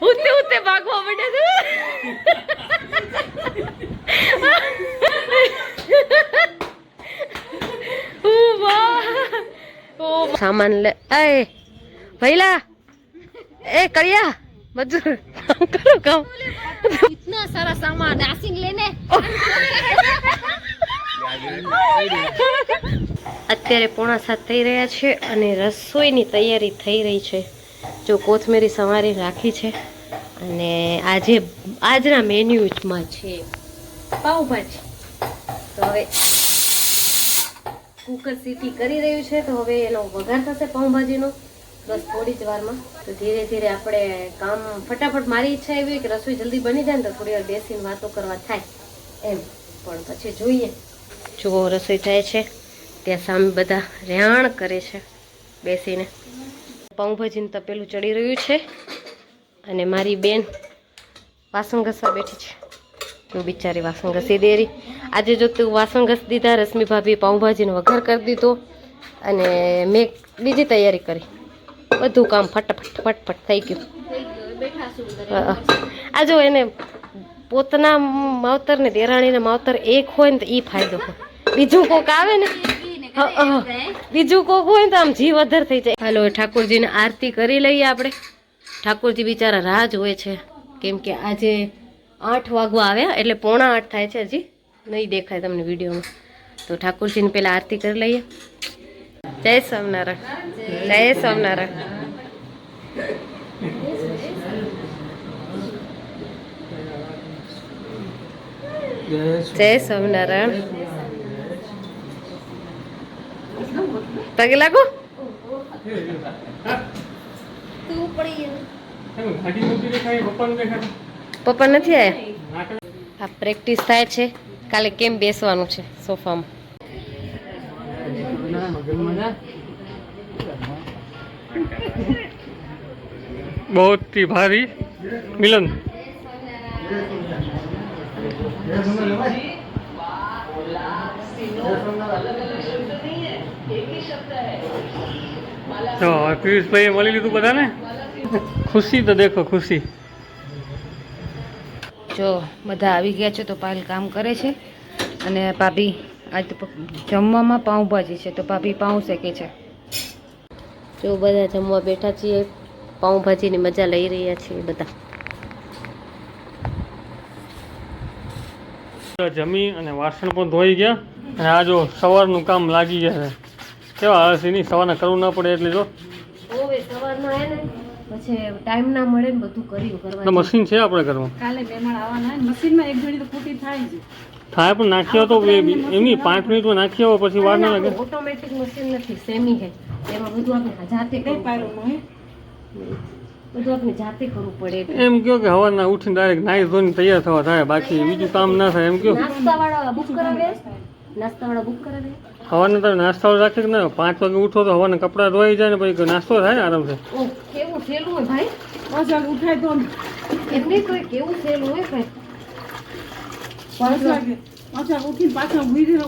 ઉતે ઉતે ભાગવા માંડે છે સામાન લે એ ભૈલા ए करिया मजदूर काम करो काम इतना सारा सामान नासिंग लेने અત્યારે 6:30 થઈ રહ્યા છે અને રસોઈની તૈયારી થઈ રહી છે જો કોથમીરી સમારી રાખી છે અને આજના મેન્યુમાં છે પાવભાજી તો હવે કુકર સીટી કરી રહ્યું છે તો હવે એનો વઘાર થશે પાવભાજીનો બસ થોડી જ વારમાં તો ધીરે ધીરે આપણે કામ ફટાફટ મારી ઈચ્છા એવી કે રસોઈ જલ્દી બની જાય ને તો થોડી વાર બેસીને વાતો કરવા થાય એમ પણ પછી જોઈએ જો રસોઈ થાય છે ત્યાં સામે બધા રેહાણ કરે છે બેસીને પાઉંભાજીનું તપેલું ચડી રહ્યું છે અને મારી બેન વાસણ ઘસવા બેઠી છે તું બિચારી વાસણ ઘસી દેરી આજે જો તું વાસણ ઘસી દીધા રશ્મિ ભાભી પાઉંભાજીનો વઘાર કરી દીધો અને મેં બીજી તૈયારી કરી બધું કામ ફટફટ થઈ ગયું આ જો એને પોતાના માવતર ને દેરાણીના માવતર એક હોય ને તો એ ફાયદો હોય બીજું કોક આવે ને બીજું કોક હોય ને તો આમ જીવ અધર થઈ જાય હાલો ઠાકોરજીને આરતી કરી લઈએ આપણે ઠાકોરજી બિચારા રાહ જોવે છે કેમ કે આજે 8 વાગવા આવ્યા એટલે 7:45 થાય છે હજી નહીં દેખાય તમને વિડીયોમાં તો ઠાકોરજીને પહેલાં આરતી કરી લઈએ જય સ્વામિનારાયણ જય સ્વામિનારાયણ જય સ્વામિનારાયણ પગે લાગો પપ્પા નથી આયા આ પ્રેક્ટિસ થાય છે કાલે કેમ બેસવાનું છે સોફામાં बहुत ही भारी मिलन तो पीयूष भाई मળી લીધું બધાને ખુશી તો દેખો ખુશી જો બધા આવી ગયા છે તો પાયલ કામ કરે છે અને ભાભી આજ તો જમવામાં પાઉંભાજી છે તો ભાભી પાઉં શેકે છે જો બધા જમવા બેઠા છીએ પાઉંભાજીની મજા લઈ રહ્યા છીએ બધા જમી અને વાસણ પણ ધોઈ ગયા અને આ જો સવારનું કામ લાગી ગયા છે કેવા આળસી નહીં સવારના કરવું ના પડે એટલે જો સવારમાં આવે ને પછી ટાઈમ ના મળે ને બધું કર્યું કરવા મશીન છે આપણે ઘરમાં કાલે મહેમાન આવવાના મશીનમાં એક ઘડી તો ફૂટી થાય જ થાય પણ નાખ્યો તો એમની 5 મિનિટમાં નાખ્યો પછી વાર ના લાગે ઓટોમેટિક મશીન નથી સેમી છે એમાં બધું આપણે જાતે કઈ પાડવાનું હે બધું આપણે જાતે કરવું પડે એમ કયો કે હવારના ઉઠીને ડાયરેક્ટ નાઈ ધોઈને તૈયાર થવા થાય બાકી બીજું કામ ના થાય એમ કયો નાસ્તાવાળા બુક કરાવે હવાને તમે નાસ્તો રાખે કે ના 5 વાગે ઉઠો તો હવાના કપડાં ધોઈ જાય ને પછી નાસ્તો થાય ને આરામથી કેવું થયેલું હોય ભાઈ પાછળ ઉઠાય તો એમને કોઈ કેવું થયેલું હોય ભાઈ 5 વાગે પાછા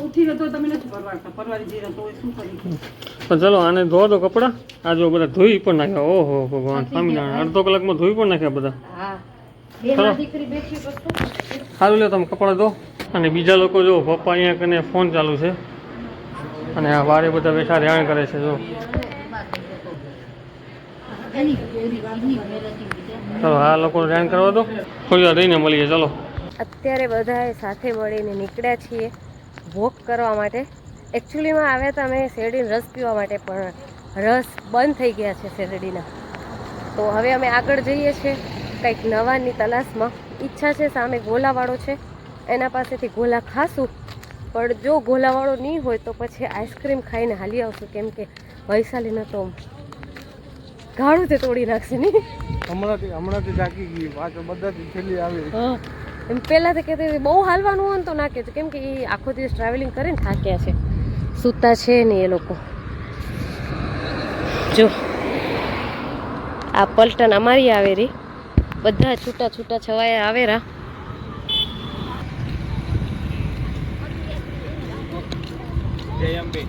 ઉઠીને તો તમે નથી પરવારી જઈને તો શું કરી પણ ચલો આને ધોવા દો કપડાં આ જો બધા ધોઈ પણ નાખ્યા ઓહો ભગવાન સ્વામિનારાયણ અડધો કલાકમાં ધોઈ પણ નાખ્યા બધા સારું લે તમે કપડાં ધો અને બીજા લોકો જો પપ્પા અહીંયા કને ફોન ચાલુ છે અને આ વારે બધા બેઠા રેણ કરે છે જો ચલો આ લોકો રેણ કરવા દો થોડી વાર રહીને મળીએ ચલો અત્યારે બધાએ સાથે મળીને નીકળ્યા છીએ વોક કરવા માટે એકચ્યુઅલીમાં આવ્યા હતા અમે શેરડીનો રસ પીવા માટે પણ રસ બંધ થઈ ગયા છે શેરડીના તો હવે અમે આગળ જઈએ છીએ કંઈક નવાની તલાશમાં ઈચ્છા છે સામે ગોલાવાળો છે એના પાસેથી ગોલા ખાશું પણ જો ગોલાવાળો નહીં હોય તો પછી આઈસ્ક્રીમ ખાઈને હાલી આવશું કેમ કે વૈશાલીને તો ગાળું તે તોડી નાખશે નહીં હમણાંથી જાગી ગઈ પાછળ બધાથી છેલ્લી આવી હા એમ પહેલાં તો કહેતી હતી બહુ હાલવાનું હોય ને તો ના કહેતું કેમ કે એ આખો દિવસ ટ્રાવેલિંગ કરીને થાક્યા છે સૂતા છે ને એ લોકો જો આ પલટન અમારી આવેરી બધા છૂટા છૂટા છવાયા આવેરા જય અંબે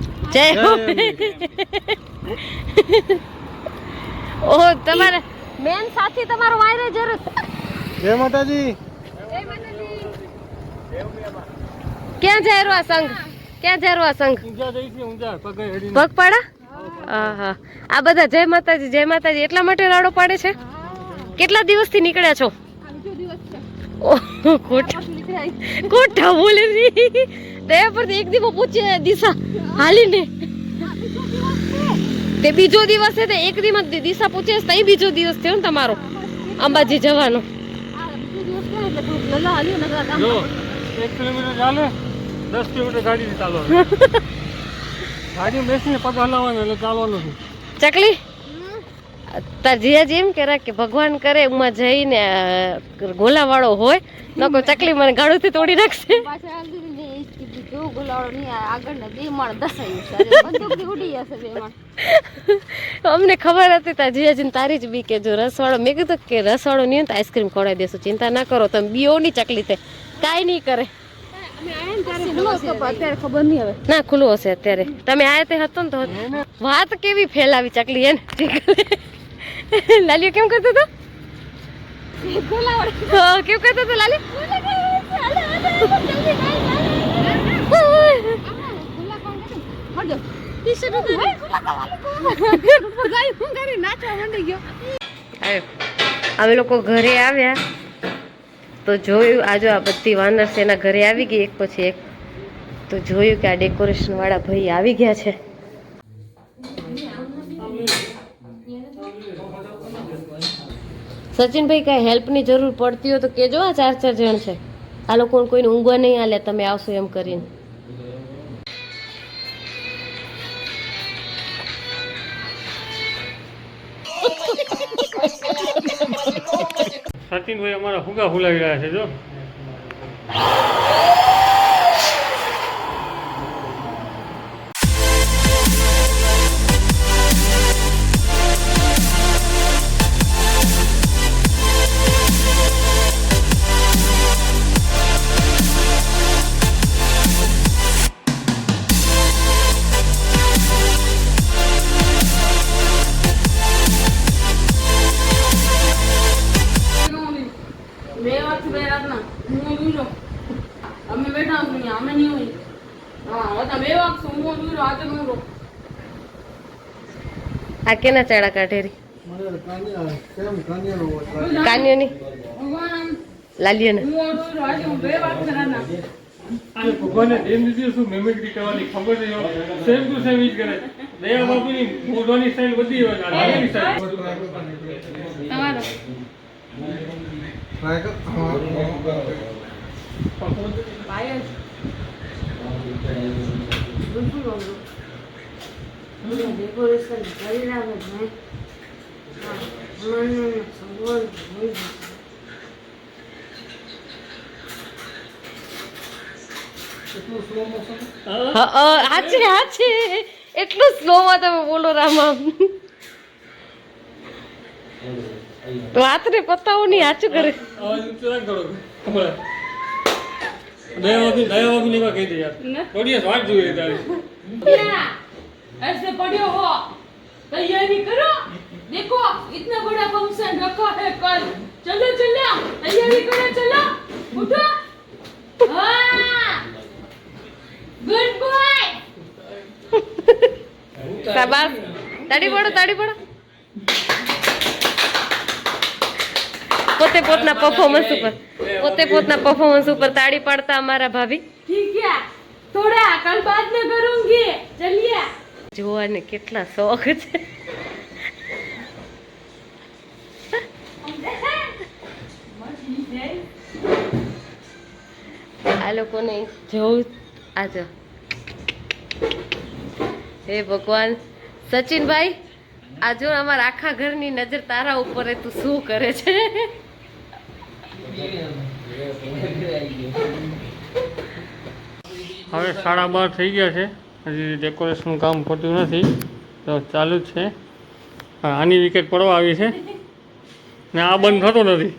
ઓહ તમારે મેન સાથી તમારો વાયરે જરૂર. જય માતાજી. ક્યાં જાય રહ્યો આ સંઘ? ક્યાં જાય રહ્યો આ સંઘ? ઊંઝા જઈ છે, ઊંઝા પગે હેડીને. પગપાળા? હા. આ બધા જય માતાજી એટલા માટે રાડો પાડે છે. કેટલા દિવસથી નીકળ્યા છો? ઓહ, ખોટા બોલે રી. દયા પર એક દિવસ પૂછે દિશા હાલીને તે બીજો દિવસ છે તે એક દિવસ દિશા પૂછે તઈ બીજો દિવસ થયો ને તમારો અંબાજી જવાનો. જો 1 કિલોમીટર ચાલે 10 કિલોમીટર ગાડીથી ચાલવાનું. ગાડી બેસીને પગ હલાવવાનો એટલે ચાલવાનું છે. ચકલી તાર જીયાજી એમ કહેરા કે ભગવાન કરે ઉમાં જઈને ગોલાવાળો હોય ન કોઈ ચકલી મને ગાળુથી તોડી નાખશે. અમને ખબર હતી તાર જીયાજીને તારી જ બી કે જો રસવાળો મેં કીધું કે રસવાળો નહીં હોય તો આઈસ્ક્રીમ ખવડાવી દેશું, ચિંતા ના કરો તમે બીઓ ની ચકલી તે કાંઈ નહીં કરે. ના ખુલ્લું હશે અત્યારે. તમે આયા તે હતો ને તો વાત કેવી ફેલાવી ચકલી એને. લાલીઓ કેમ કરતો હતો? કેમ કરતો હતો લાલી? અમે લોકો ઘરે આવ્યા તો જોયું આજે આ બધી વાનર સેના ઘરે આવી ગઈ એક પછી એક. તો જોયું કે આ ડેકોરેશન વાળા ભાઈ આવી ગયા છે. સચિનભાઈ કઈ હેલ્પની જરૂર પડતી હોય તો કેજો. આ 4 જણ છે. આ લોકોને કોઈને ઊંઘવા નહીં આલે તમે આવશો એમ કરીને. સચિનભાઈ અમારા ફુગા ફુલાવી રહ્યા છે. જો આ કેના ચાડા કાઢેરી? કાન્યોની લાલીઓને ભગવાને એમ દીધી શું મેમેટ્રી કરવાની ખબર નહીં હોય. સેમ ટુ સેમ ઈ જ કરે. દયા બાપુની બોલવાની સ્ટાઇલ બધી હોય. લાલીની સ્ટાઇલ તમારો ડેકોરેશન કરી લાવે ભાઈ. હાચે એટલું સ્લોમાં તમે બોલો રામા. રાત્રે પતાવો નહીં હાચું કરે. અવાજ ઊંચો રાખ થોડો. ખબર દયા બાપુની વાત કહી દે યાર. થોડી વાત જોઈએ તારી. ऐसे पढ़ो हो तैयारी करो. देखो इतना बड़ा फंक्शन रखा है कल. चलो चलो तैयारी करो. चलो उठो. हाँ गुड बॉय. શાબાશ. તાળી પાડો. પોતે પોતના પરફોર્મન્સ ઉપર તાળી પાડતા અમારા ભાભી. ठीक है थोड़ा कल बाद में करूंगी. चलिए જોવાને કેટલા શોખ છે. આ લોકોને જોઉં આજો. હે ભગવાન. સચિનભાઈ આ જો અમારા આખા ઘરની નજર તારા ઉપર તું શું કરે છે? હવે 12:30 થઈ ગયા છે. હજી ડેકોરેશનનું કામ પત્યું નથી તો ચાલુ જ છે. આની વિકેટ પડવા આવી છે ને આ બંધ થતો નથી.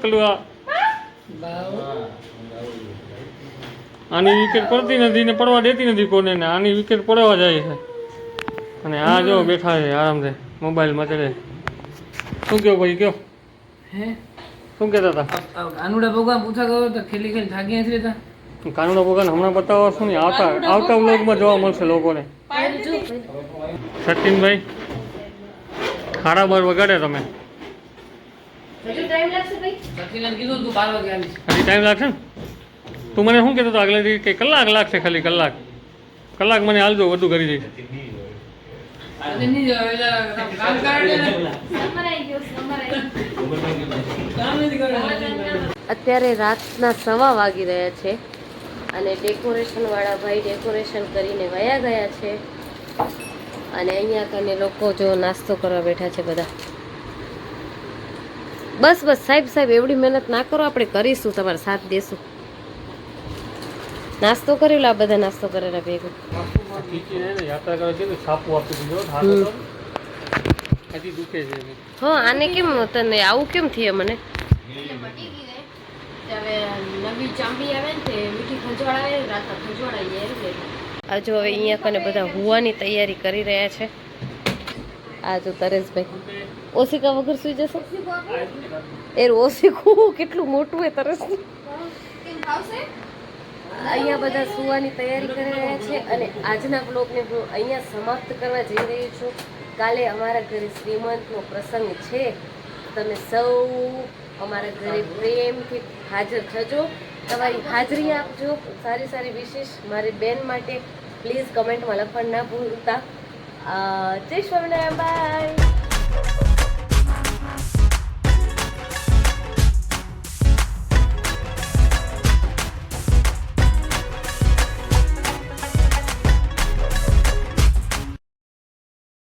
કલુઆ આની વિકેટ પડતી નથી ને પડવા દેતી નથી કોને ને આની વિકેટ પડવા જાય છે. અને આ જો બેઠા છે આરામથી મોબાઈલમાં ચડે. શું કહો ભાઈ, કયો હે શું કહેતા હતા? કાનુડા ભગવાન પૂછા ગયો તો ખેલી ખેલી થાકી નથી રહેતા. કાનુડા ભગવાન હમણાં બતાવો શું નહીં, આવતા વ્લોગમાં જોવા મળશે લોકોને. સચિનભાઈ ખાડા બાર વગાડે તમે? હજુ ટાઈમ લાગશે ભાઈ? સચિને કીધું તું 12 વાગે આવીશ. હજી ટાઈમ લાગશે ને? તું મને શું કહેતો હતો આગલે દી કે કલાક લાગશે, ખાલી કલાક મને હાલજો, બધું કરી દઈશ. આજે નહીં જવાય, કામ કરાડે ને. સમર આવી ગયો, સમર આવી ગયો. કામ નથી કરવાનું. અત્યારે રાતના 1:15 વાગી રહ્યા છે અને ડેકોરેશન વાળા ભાઈ ડેકોરેશન કરીને વયા ગયા છે અને અહીંયા કને લોકો જો નાસ્તો કરવા બેઠા છે બધા. બસ સાહેબ એવડી મહેનત ના કરો, આપણે કરીશું, તમારો સાથ દેશું. નાસ્તો કરેલો, આ બધા નાસ્તો કરેલા ભેગું. યાત્રા કરે છે છાપું આપી દીધો, હજી દુખે છે. હા, આને કેમ તને આવું કેમ થયું મને? હવે નવી ચાંબી આવે ને તે મીઠી ખંજવાળ આવે ને રાતના ખંજવાળ આવી જાય એટલે હજુ હવે અહીંયા કને બધા હુવાની તૈયારી કરી રહ્યા છે. આ જો તરેશભાઈ ઓશિકા વગર સુઈ જશે. એ ઓશિકું કેટલું મોટું હોય તરસ. અહીંયા બધા સુવાની તૈયારી કરી રહ્યા છે અને આજના બ્લોગને હું અહીંયા સમાપ્ત કરવા જઈ રહી છું. કાલે અમારા ઘરે શ્રીમંતનો પ્રસંગ છે. તમે સૌ અમારા ઘરે પ્રેમથી હાજર થજો, તમારી હાજરી આપજો. સારી વિશેષ મારી બેન માટે પ્લીઝ કમેન્ટમાં લખવાનું ના ભૂલતા. જય સ્વામિનારાયણ, બાય.